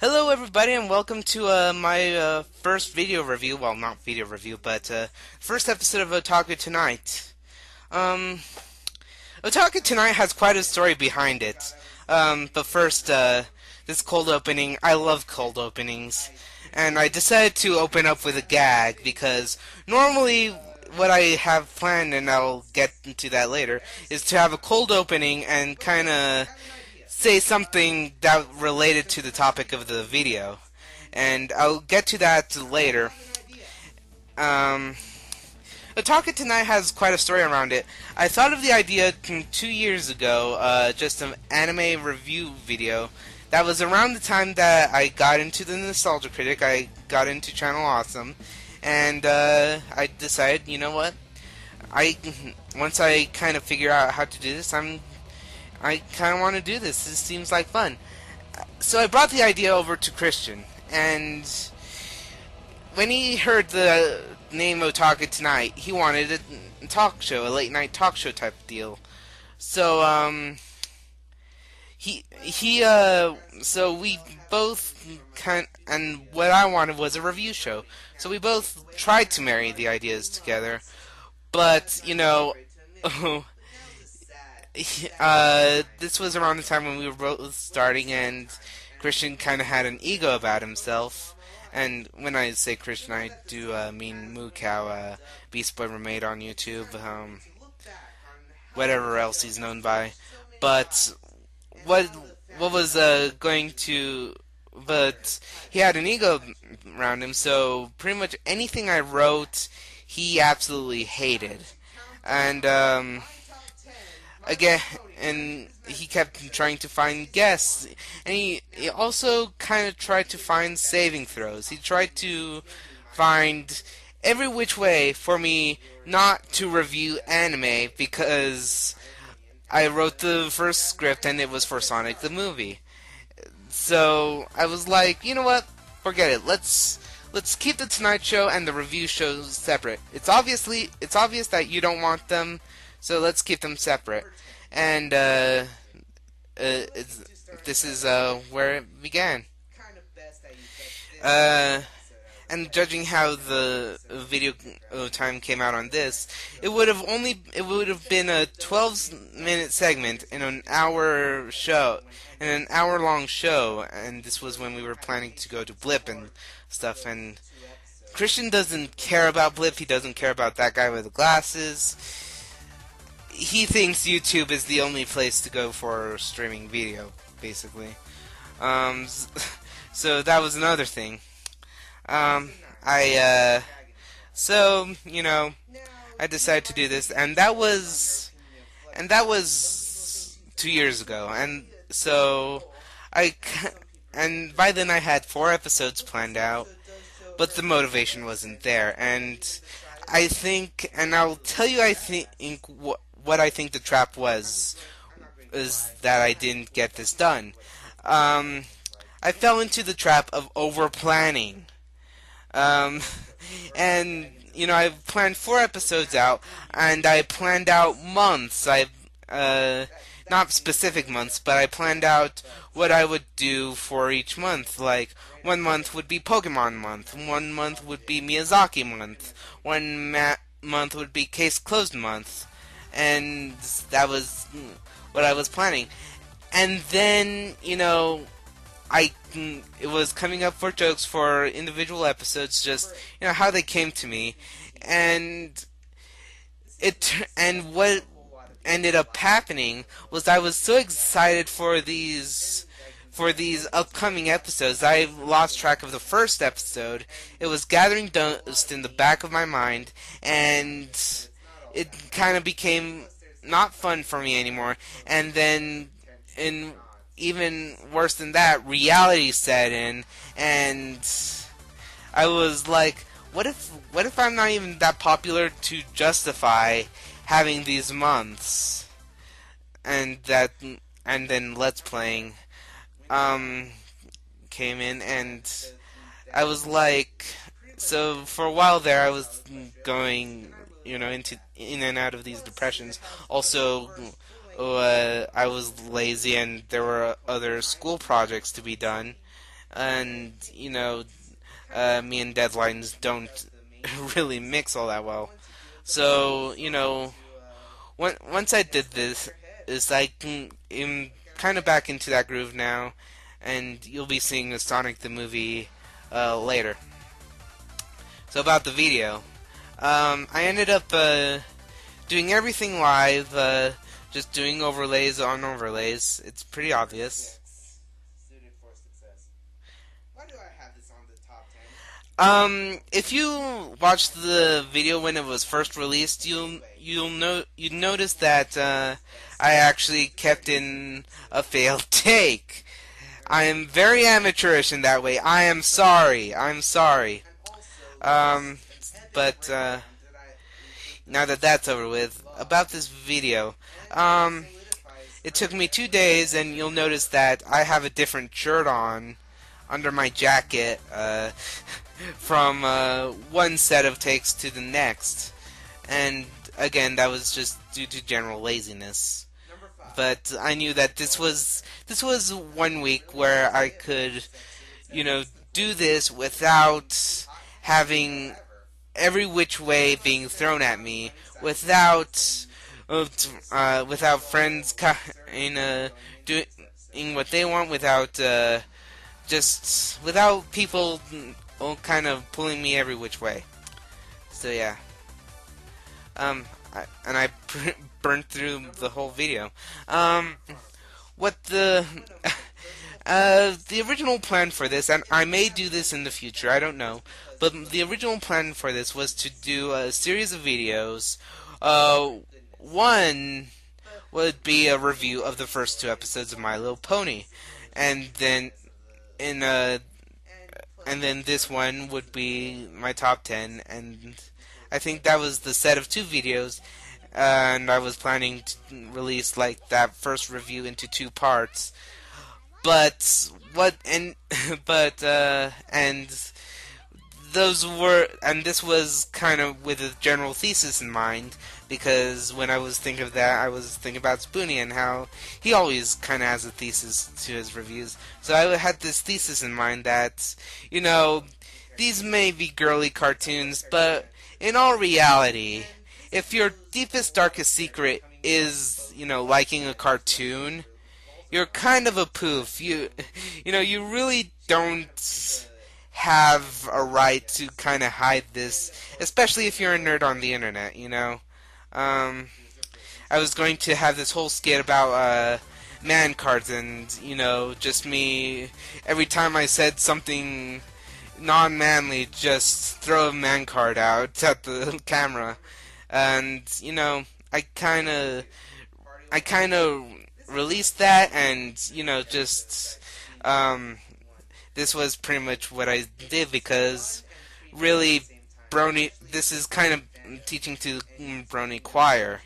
Hello everybody and welcome to my first video review, well not video review, but first episode of Otaku Tonight. Um, Otaku Tonight has quite a story behind it. But first, this cold opening, I love cold openings. And I decided to open up with a gag because normally what I have planned, and I'll get into that later, is to have a cold opening and kinda say something that related to the topic of the video, and I'll get to that later. Um, Otaku Tonight has quite a story around it. I thought of the idea 2 years ago, just an anime review video. That was around the time that I got into the Nostalgia Critic. I got into Channel Awesome, and I decided, you know what? I once I kind of figure out how to do this, I kind of want to do this. This seems like fun. So I brought the idea over to Christian, and when he heard the name Otaku Tonight, he wanted a talk show, a late night talk show type deal. So so we both and what I wanted was a review show. So we both tried to marry the ideas together, but this was around the time when we were both starting, and Christian kind of had an ego about himself. And when I say Christian, I do mean Moo Cow, Beast Boy Mermaid on YouTube, whatever else he's known by. But what what was going to? But he had an ego around him, so pretty much anything I wrote, he absolutely hated. And again, and he kept trying to find guests, and he also kind of tried to find saving throws. He tried to find every which way for me not to review anime because I wrote the first script and it was for Sonic the movie. So I was like, you know what? Forget it. Let's keep the Tonight Show and the review shows separate. It's obvious that you don't want them, so let's keep them separate. And this is where it began. Uh, and judging how the video time came out on this, it would have been a 12-minute segment in an hour show, in an hour-long show, and this was when we were planning to go to Blip and stuff. And Christian doesn't care about Blip. He doesn't care about that guy with the glasses. He thinks YouTube is the only place to go for streaming video, basically. So that was another thing. So I decided to do this, and that was 2 years ago, and so and by then I had 4 episodes planned out, but the motivation wasn't there, and I think, and I'll tell you, I think what I think the trap was is that I didn't get this done. I fell into the trap of over planning. And I planned 4 episodes out, and I planned out months. Not specific months, but I planned out what I would do for each month. Like, 1 month would be Pokemon month, 1 month would be Miyazaki month, 1 month would be Case Closed month, and that was what I was planning. And then, it was coming up for jokes for individual episodes, just how they came to me, and what ended up happening was I was so excited for these upcoming episodes. I lost track of the first episode. It was gathering dust in the back of my mind, and it kind of became not fun for me anymore. And then, even worse than that, reality set in, and I was like, what if I'm not even that popular to justify having these months? And then Let's Playing came in, and I was like, so for a while there I was going in and out of these depressions. Also, I was lazy and there were other school projects to be done, and me and deadlines don't really mix all that well. So once I did this, is I'm kind of back into that groove now, and you'll be seeing the Sonic the movie later. So about the video, I ended up doing everything live, just doing overlays on overlays. It's pretty obvious. If you watched the video when it was first released, you'd notice that I actually kept in a failed take. I am very amateurish in that way. I am sorry. I'm sorry. But now that that's over with, about this video, it took me 2 days, and you'll notice that I have a different shirt on under my jacket from one set of takes to the next. And again, that was just due to general laziness. But I knew that this was 1 week where I could, do this without having every which way being thrown at me, without friends doing what they want, without people kind of pulling me every which way. So yeah, I burned through the whole video. What the original plan for this, and I may do this in the future, I don't know, but the original plan for this was to do a series of videos. One would be a review of the first 2 episodes of My Little Pony, and then this one would be my top 10, and I think that was the set of 2 videos, and I was planning to release that first review into 2 parts. But this was kind of with a general thesis in mind, because when I was thinking of that, I was thinking about Spoonie and how he always kind of has a thesis to his reviews. So I had this thesis in mind that, these may be girly cartoons, but in all reality, if your deepest, darkest secret is, liking a cartoon, you're kind of a poof. You really don't have a right to kind of hide this, especially if you're a nerd on the internet, I was going to have this whole skit about man cards, and just me, every time I said something non-manly, just throw a man card out at the camera. And I kind of released that, and this was pretty much what I did, because really, Brony, this is kind of teaching to Brony choir,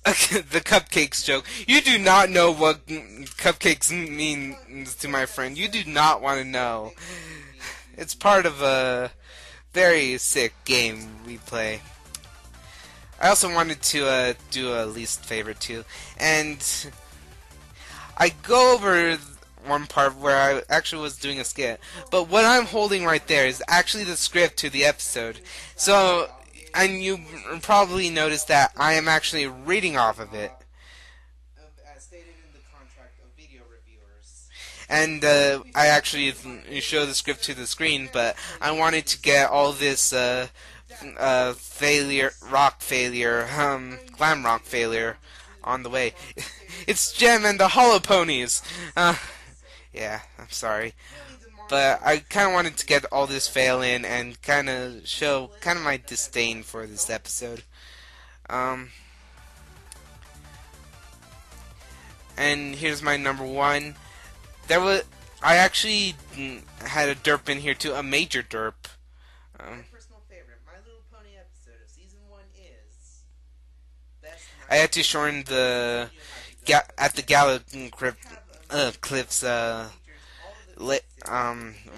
the cupcakes joke. You do not know what cupcakes means to my friend. You do not want to know. It's part of a very sick game we play. I also wanted to do a least favorite too, and I go over one part where I actually was doing a skit, but what I'm holding right there is actually the script to the episode. So, and you probably noticed that I am actually reading off of it. And I actually show the script to the screen, but I wanted to get all this glam rock failure on the way. It's Gem and the Hollow Ponies. Yeah, I'm sorry, but I kind of wanted to get all this fail in and kind of show kind of my disdain for this episode. And here's my number 1. I actually had a derp in here too, a major derp. My personal favorite, My Little Pony episode of season 1 is I had to shorten the at the Gala Cliffs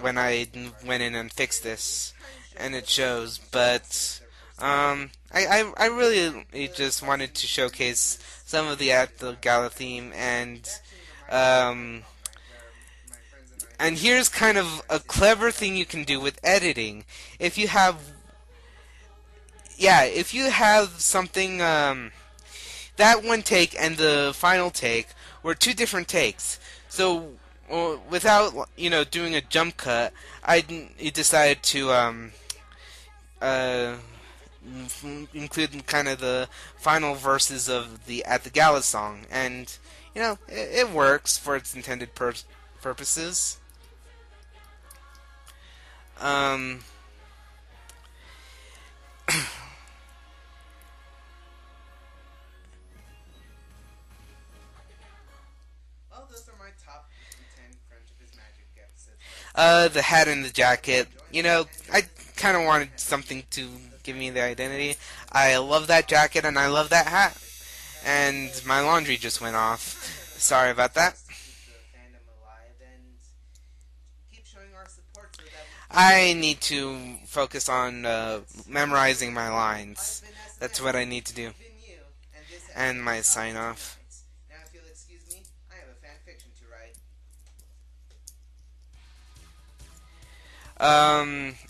when I went in and fixed this, and it shows. But I really just wanted to showcase some of the At the Gala theme, um, and here's kind of a clever thing you can do with editing. If you have, yeah, if you have something, that one take and the final take were two different takes. So, without, doing a jump cut, decided to, uh, include kind of the final verses of the At the Gala song, and it works for its intended purposes. Um, well, those are my top 10 Friendship is Magic episodes. The hat and the jacket. I kind of wanted something to give me the identity. I love that jacket and I love that hat. And my laundry just went off. Sorry about that. I need to focus on memorizing my lines. That's what I need to do. And my sign off. Now, if you'll excuse me, I have a fan fiction to write.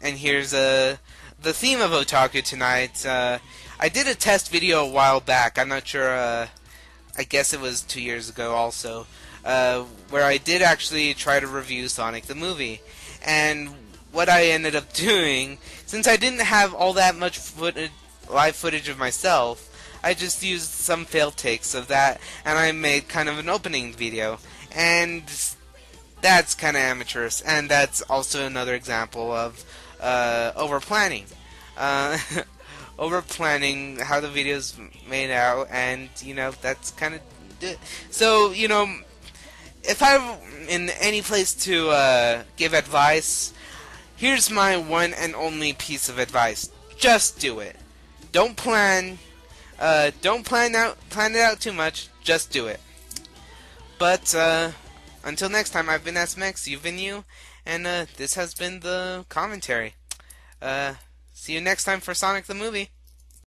And here's the theme of Otaku tonight. I did a test video a while back. I'm not sure. I guess it was 2 years ago, also, where I did actually try to review Sonic the movie. And what I ended up doing, since I didn't have all that much live footage of myself, I just used some failed takes of that, and I made kind of an opening video. And that's kind of amateurish, and that's also another example of over-planning. Over-planning how the video's made out, and, that's kind of... So, if I'm in any place to give advice, here's my one and only piece of advice. Just do it. Don't plan. Don't plan it out too much. Just do it. But until next time, I've been SMX, you've been you, and this has been the commentary. See you next time for Sonic the Movie.